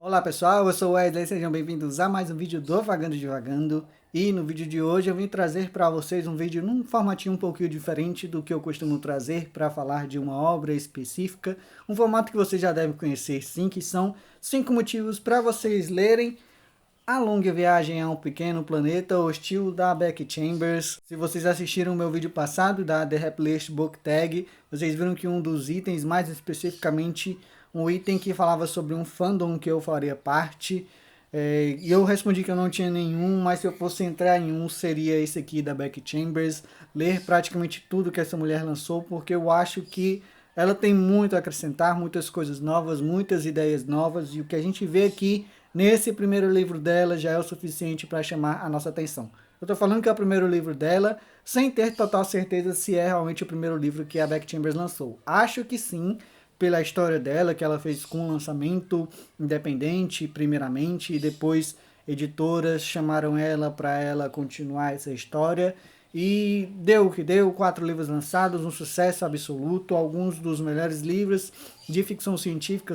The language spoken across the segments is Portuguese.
Olá pessoal, eu sou o Wesley, sejam bem-vindos a mais um vídeo do Vagando Divagando. E no vídeo de hoje eu vim trazer para vocês um vídeo num formatinho um pouquinho diferente do que eu costumo trazer para falar de uma obra específica. Um formato que vocês já devem conhecer sim, que são 5 motivos para vocês lerem A Longa Viagem a um Pequeno Planeta Hostil, da Becky Chambers. Se vocês assistiram o meu vídeo passado da The Happiest Book Tag, vocês viram que um dos itens, mais especificamente um item que falava sobre um fandom que eu faria parte, e eu respondi que eu não tinha nenhum, mas se eu fosse entrar em um, seria esse aqui da Becky Chambers, ler praticamente tudo que essa mulher lançou, porque eu acho que ela tem muito a acrescentar, muitas coisas novas, muitas ideias novas, e o que a gente vê aqui nesse primeiro livro dela já é o suficiente para chamar a nossa atenção. Eu estou falando que é o primeiro livro dela, sem ter total certeza se é realmente o primeiro livro que a Becky Chambers lançou. Acho que sim, pela história dela, que ela fez com um lançamento independente, primeiramente, e depois editoras chamaram ela para ela continuar essa história. E deu o que deu, 4 livros lançados, um sucesso absoluto, alguns dos melhores livros de ficção científica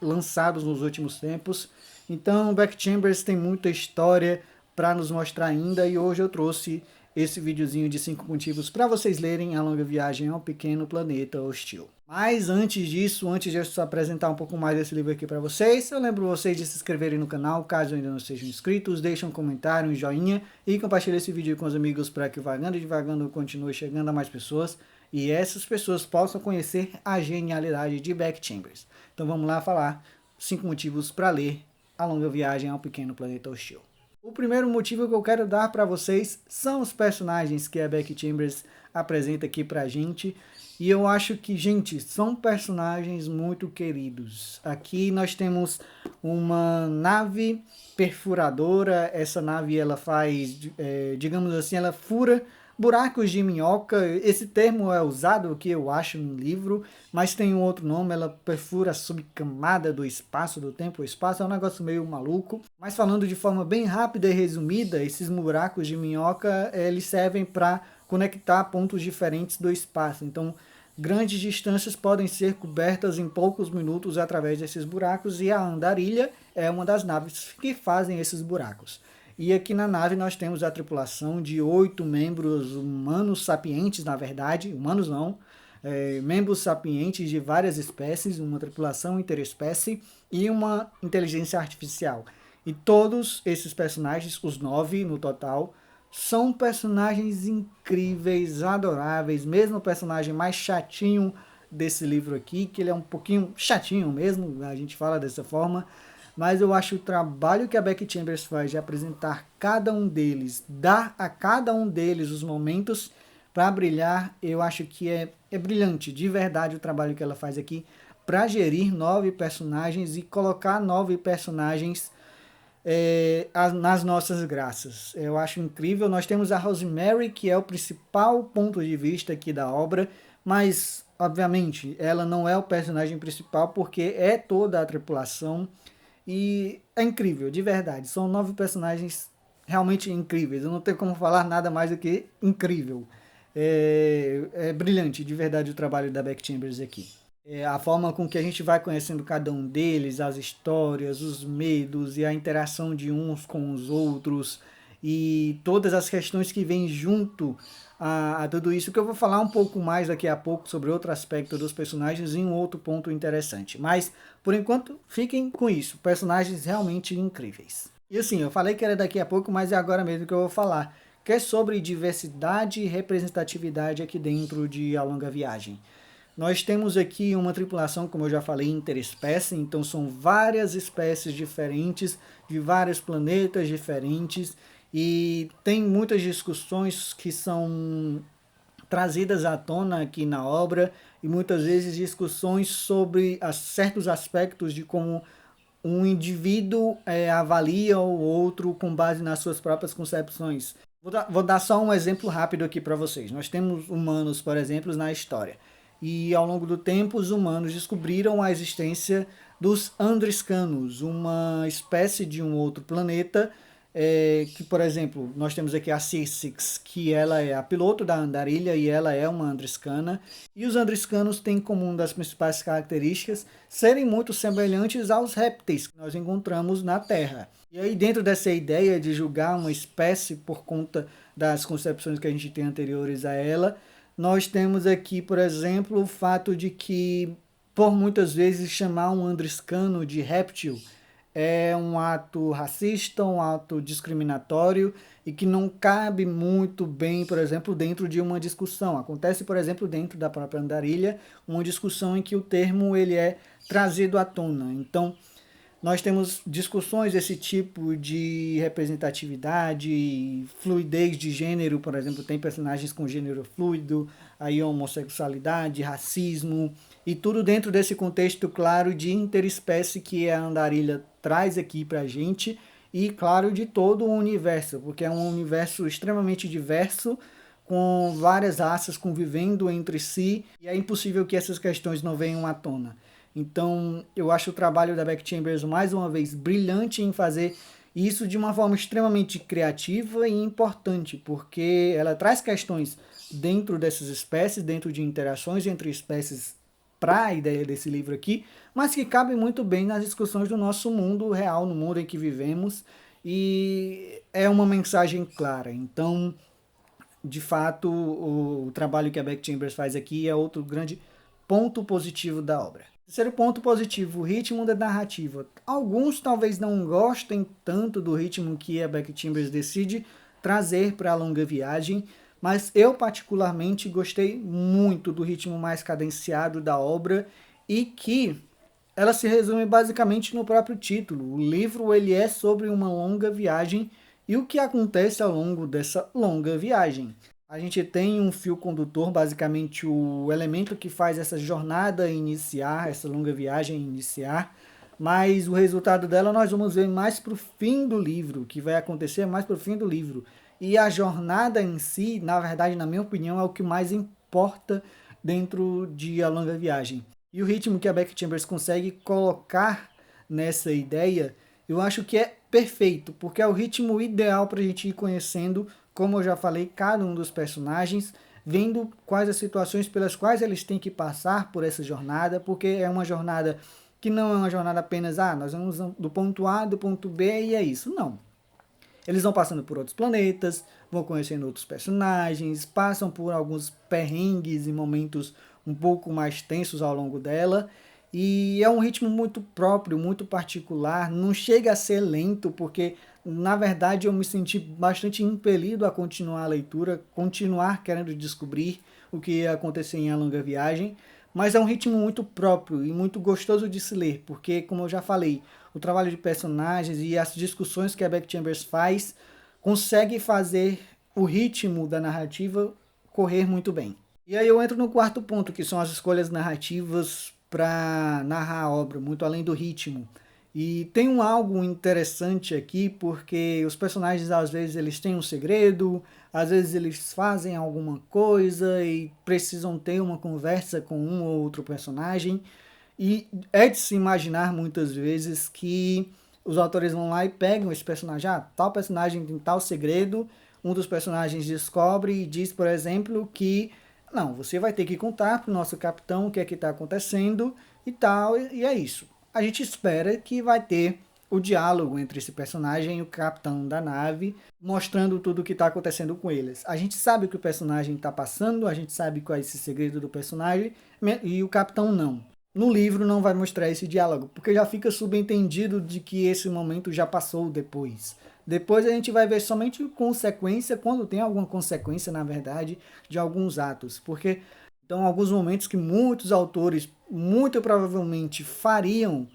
lançados nos últimos tempos. Então, Becky Chambers tem muita história para nos mostrar ainda, e hoje eu trouxe esse videozinho de 5 motivos para vocês lerem A Longa Viagem ao Pequeno Planeta Hostil. Mas antes disso, antes de eu apresentar um pouco mais desse livro aqui para vocês, eu lembro vocês de se inscreverem no canal, caso ainda não sejam inscritos, deixem um comentário, um joinha e compartilhem esse vídeo com os amigos para que o Vagando e Divagando continue chegando a mais pessoas e essas pessoas possam conhecer a genialidade de Becky Chambers. Então vamos lá falar 5 motivos para ler A Longa Viagem ao Pequeno Planeta Hostil. O primeiro motivo que eu quero dar para vocês são os personagens que a Becky Chambers apresenta aqui pra gente. E eu acho que, gente, são personagens muito queridos. Aqui nós temos uma nave perfuradora. Essa nave ela faz, digamos assim, ela fura buracos de minhoca. Esse termo é usado, o que eu acho, no livro, mas tem um outro nome. Ela perfura a subcamada do espaço, do tempo. O espaço é um negócio meio maluco. Mas falando de forma bem rápida e resumida, esses buracos de minhoca, eles servem para conectar pontos diferentes do espaço. Então, grandes distâncias podem ser cobertas em poucos minutos através desses buracos, e a andarilha é uma das naves que fazem esses buracos. E aqui na nave nós temos a tripulação de 8 membros humanos sapientes, na verdade, humanos não, membros sapientes de várias espécies, uma tripulação interespécie e uma inteligência artificial. E todos esses personagens, os 9 no total, são personagens incríveis, adoráveis, mesmo o personagem mais chatinho desse livro aqui, que ele é um pouquinho chatinho mesmo, a gente fala dessa forma, mas eu acho o trabalho que a Becky Chambers faz de apresentar cada um deles, dar a cada um deles os momentos para brilhar, eu acho que é brilhante, de verdade, o trabalho que ela faz aqui para gerir 9 personagens e colocar 9 personagens nas nossas graças. Eu acho incrível. Nós temos a Rosemary, que é o principal ponto de vista aqui da obra, mas, obviamente, ela não é o personagem principal, porque é toda a tripulação, e é incrível, de verdade. São 9 personagens realmente incríveis. Eu não tenho como falar nada mais do que incrível. É brilhante, de verdade, o trabalho da Becky Chambers aqui. A forma com que a gente vai conhecendo cada um deles, as histórias, os medos e a interação de uns com os outros e todas as questões que vêm junto a tudo isso, que eu vou falar um pouco mais daqui a pouco sobre outro aspecto dos personagens em um outro ponto interessante. Mas, por enquanto, fiquem com isso, personagens realmente incríveis. E assim, eu falei que era daqui a pouco, mas é agora mesmo que eu vou falar, que é sobre diversidade e representatividade aqui dentro de A Longa Viagem. Nós temos aqui uma tripulação, como eu já falei, interespécie, então são várias espécies diferentes, de vários planetas diferentes, e tem muitas discussões que são trazidas à tona aqui na obra, e muitas vezes discussões sobre certos aspectos de como um indivíduo avalia o outro com base nas suas próprias concepções. Vou dar só um exemplo rápido aqui para vocês. Nós temos humanos, por exemplo, na história. E ao longo do tempo, os humanos descobriram a existência dos Andriscanos, uma espécie de um outro planeta que, por exemplo, nós temos aqui a Six, que ela é a piloto da andarilha e ela é uma andriscana. E os andriscanos têm como uma das principais características serem muito semelhantes aos répteis que nós encontramos na Terra. E aí, dentro dessa ideia de julgar uma espécie por conta das concepções que a gente tem anteriores a ela, nós temos aqui, por exemplo, o fato de que, por muitas vezes, chamar um andriscano de réptil é um ato racista, um ato discriminatório e que não cabe muito bem, por exemplo, dentro de uma discussão. Acontece, por exemplo, dentro da própria andarilha, uma discussão em que o termo ele é trazido à tona. Então, nós temos discussões desse tipo de representatividade, fluidez de gênero, por exemplo, tem personagens com gênero fluido, aí homossexualidade, racismo, e tudo dentro desse contexto, claro, de interespécie que a andarilha traz aqui pra gente, e claro, de todo o universo, porque é um universo extremamente diverso, com várias raças convivendo entre si, e é impossível que essas questões não venham à tona. Então, eu acho o trabalho da Becky Chambers, mais uma vez, brilhante em fazer isso de uma forma extremamente criativa e importante, porque ela traz questões dentro dessas espécies, dentro de interações entre espécies para a ideia desse livro aqui, mas que cabem muito bem nas discussões do nosso mundo real, no mundo em que vivemos, e é uma mensagem clara. Então, de fato, o trabalho que a Becky Chambers faz aqui é outro grande ponto positivo da obra. Terceiro ponto positivo, o ritmo da narrativa. Alguns talvez não gostem tanto do ritmo que a Becky Chambers decide trazer para a longa viagem, mas eu particularmente gostei muito do ritmo mais cadenciado da obra e que ela se resume basicamente no próprio título. O livro ele é sobre uma longa viagem e o que acontece ao longo dessa longa viagem. A gente tem um fio condutor, basicamente o elemento que faz essa jornada iniciar, essa longa viagem iniciar, mas o resultado dela nós vamos ver mais para o fim do livro, que vai acontecer mais para o fim do livro. E a jornada em si, na verdade, na minha opinião, é o que mais importa dentro de A Longa Viagem. E o ritmo que a Becky Chambers consegue colocar nessa ideia, eu acho que é perfeito, porque é o ritmo ideal para a gente ir conhecendo, como eu já falei, cada um dos personagens, vendo quais as situações pelas quais eles têm que passar por essa jornada, porque é uma jornada que não é uma jornada apenas, nós vamos do ponto A, do ponto B e é isso. Não. Eles vão passando por outros planetas, vão conhecendo outros personagens, passam por alguns perrengues e momentos um pouco mais tensos ao longo dela. E é um ritmo muito próprio, muito particular, não chega a ser lento, porque na verdade eu me senti bastante impelido a continuar a leitura, continuar querendo descobrir o que ia acontecer em A Longa Viagem, mas é um ritmo muito próprio e muito gostoso de se ler, porque, como eu já falei, o trabalho de personagens e as discussões que a Becky Chambers faz consegue fazer o ritmo da narrativa correr muito bem. E aí eu entro no quarto ponto, que são as escolhas narrativas para narrar a obra, muito além do ritmo. E tem algo interessante aqui, porque os personagens às vezes eles têm um segredo, às vezes eles fazem alguma coisa e precisam ter uma conversa com um ou outro personagem. E é de se imaginar muitas vezes que os autores vão lá e pegam esse personagem, tal personagem tem tal segredo, um dos personagens descobre e diz, por exemplo, que não, você vai ter que contar para o nosso capitão o que é que está acontecendo e tal, e é isso. A gente espera que vai ter o diálogo entre esse personagem e o capitão da nave, mostrando tudo o que está acontecendo com eles. A gente sabe o que o personagem está passando, a gente sabe qual é esse segredo do personagem, e o capitão não. No livro não vai mostrar esse diálogo, porque já fica subentendido de que esse momento já passou depois. Depois a gente vai ver somente consequência, quando tem alguma consequência, na verdade, de alguns atos. Porque então, alguns momentos que muitos autores, muito provavelmente, fariam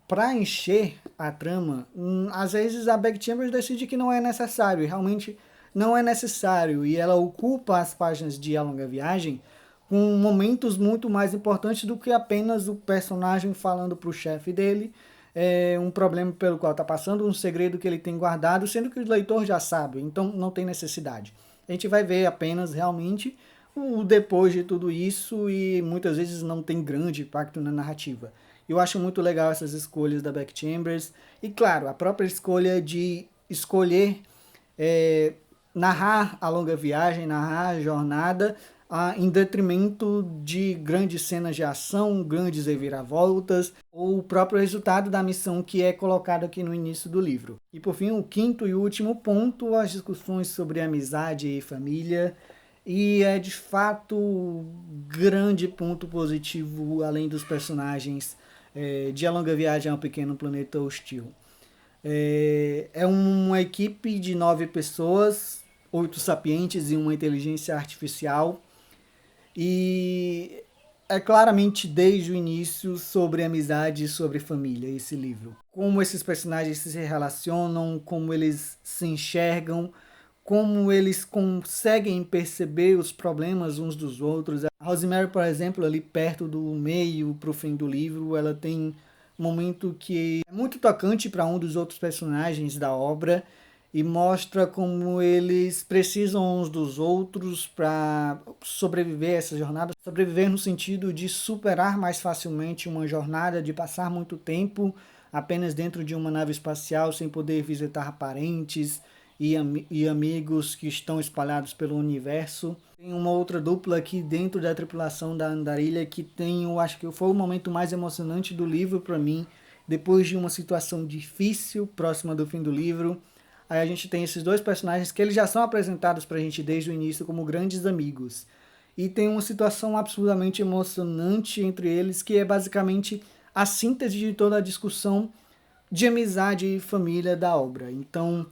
para encher a trama, às vezes a Becky Chambers decide que não é necessário, e realmente não é necessário, e ela ocupa as páginas de A Longa Viagem com momentos muito mais importantes do que apenas o personagem falando para o chefe dele um problema pelo qual está passando, um segredo que ele tem guardado, sendo que o leitor já sabe, então não tem necessidade. A gente vai ver apenas realmente o depois de tudo isso e muitas vezes não tem grande impacto na narrativa. Eu acho muito legal essas escolhas da Becky Chambers e, claro, a própria escolha de escolher narrar a longa viagem, narrar a jornada, em detrimento de grandes cenas de ação, grandes reviravoltas, ou o próprio resultado da missão que é colocado aqui no início do livro. E por fim, o quinto e último ponto, as discussões sobre amizade e família, e é de fato grande ponto positivo, além dos personagens de A Longa Viagem ao Pequeno Planeta Hostil. É uma equipe de 9 pessoas, 8 sapientes e uma inteligência artificial, e é claramente desde o início sobre amizade e sobre família esse livro. Como esses personagens se relacionam, como eles se enxergam, como eles conseguem perceber os problemas uns dos outros. A Rosemary, por exemplo, ali perto do meio para o fim do livro, ela tem um momento que é muito tocante para um dos outros personagens da obra e mostra como eles precisam uns dos outros para sobreviver a essa jornada. Sobreviver no sentido de superar mais facilmente uma jornada, de passar muito tempo apenas dentro de uma nave espacial sem poder visitar parentes e amigos que estão espalhados pelo universo. Tem uma outra dupla aqui dentro da tripulação da Andarilha que tem, eu acho que foi o momento mais emocionante do livro para mim, depois de uma situação difícil próxima do fim do livro. Aí a gente tem esses dois personagens que eles já são apresentados pra gente desde o início como grandes amigos. E tem uma situação absolutamente emocionante entre eles, que é basicamente a síntese de toda a discussão de amizade e família da obra. Então,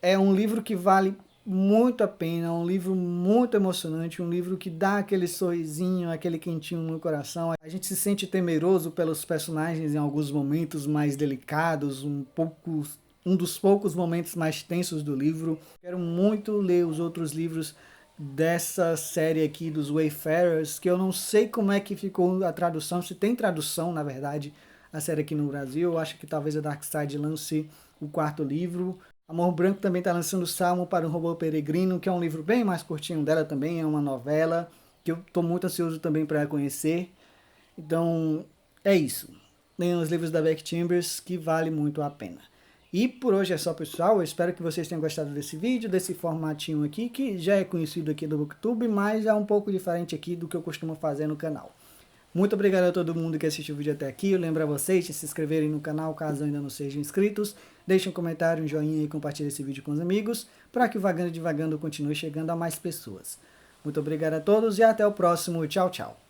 é um livro que vale muito a pena, um livro muito emocionante, um livro que dá aquele sorrisinho, aquele quentinho no coração. A gente se sente temeroso pelos personagens em alguns momentos mais delicados, um dos poucos momentos mais tensos do livro. Quero muito ler os outros livros dessa série aqui dos Wayfarers, que eu não sei como é que ficou a tradução, se tem tradução, na verdade, a série aqui no Brasil. Eu acho que talvez a Dark Side lance o 4º livro. Amor Branco também está lançando Salmo para um Robô Peregrino, que é um livro bem mais curtinho dela também, é uma novela, que eu estou muito ansioso também para conhecer. Então, é isso. Leiam os livros da Beck Chambers, que vale muito a pena. E por hoje é só, pessoal. Eu espero que vocês tenham gostado desse vídeo, desse formatinho aqui, que já é conhecido aqui do BookTube, mas é um pouco diferente aqui do que eu costumo fazer no canal. Muito obrigado a todo mundo que assistiu o vídeo até aqui. Eu lembro a vocês de se inscreverem no canal caso ainda não sejam inscritos. Deixem um comentário, um joinha e compartilhem esse vídeo com os amigos, para que o Vagando Divagando continue chegando a mais pessoas. Muito obrigado a todos e até o próximo. Tchau, tchau.